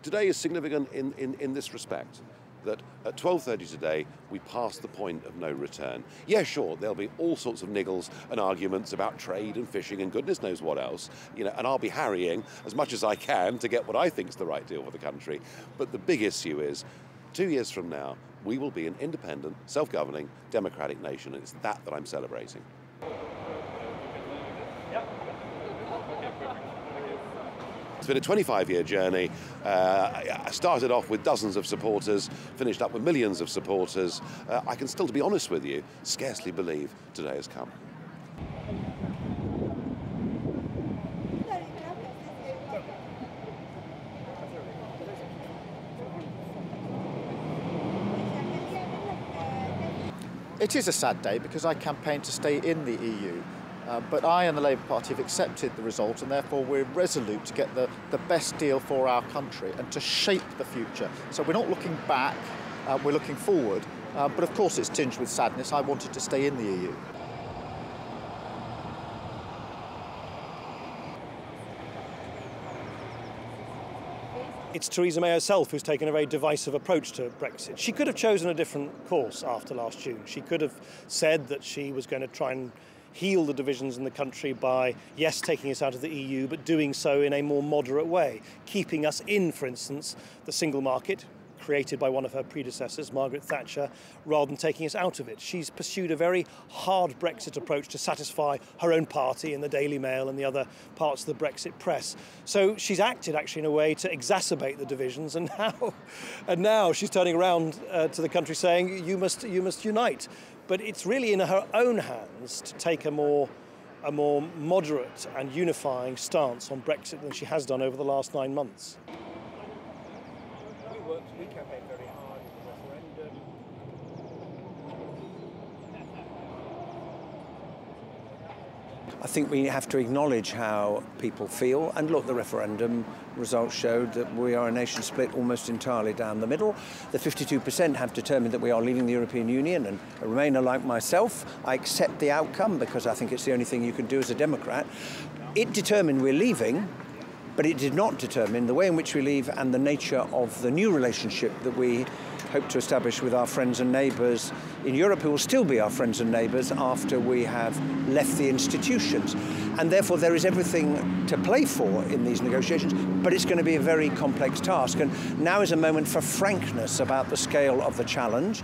Today is significant in this respect, that at 12:30 today we pass the point of no return. Yeah, sure, there'll be all sorts of niggles and arguments about trade and fishing and goodness knows what else, and I'll be harrying as much as I can to get what I think is the right deal for the country. But the big issue is, 2 years from now, we will be an independent, self-governing, democratic nation, and it's that I'm celebrating. It's been a 25-year journey. I started off with dozens of supporters, finished up with millions of supporters. I can still, to be honest with you, scarcely believe today has come. It is a sad day because I campaigned to stay in the EU. But I and the Labour Party have accepted the result, and therefore we're resolute to get the best deal for our country and to shape the future. So we're not looking back, we're looking forward. But of course it's tinged with sadness. I wanted to stay in the EU. It's Theresa May herself who's taken a very divisive approach to Brexit. She could have chosen a different course after last June. She could have said that she was going to try and heal the divisions in the country by, yes, taking us out of the EU, but doing so in a more moderate way, keeping us in, for instance, the single market, created by one of her predecessors, Margaret Thatcher, rather than taking us out of it. She's pursued a very hard Brexit approach to satisfy her own party in the Daily Mail and the other parts of the Brexit press. So she's acted actually in a way to exacerbate the divisions, and now she's turning around to the country saying, you must unite. But it's really in her own hands to take a more moderate and unifying stance on Brexit than she has done over the last 9 months. We campaigned very hard in the referendum. I think we have to acknowledge how people feel, and look, the referendum results showed that we are a nation split almost entirely down the middle. The 52% have determined that we are leaving the European Union, and a Remainer like myself, I accept the outcome because I think it's the only thing you can do as a Democrat. It determined we're leaving, but it did not determine the way in which we leave and the nature of the new relationship that we hope to establish with our friends and neighbours in Europe, who will still be our friends and neighbours after we have left the institutions. And therefore there is everything to play for in these negotiations, but it's going to be a very complex task. And now is a moment for frankness about the scale of the challenge.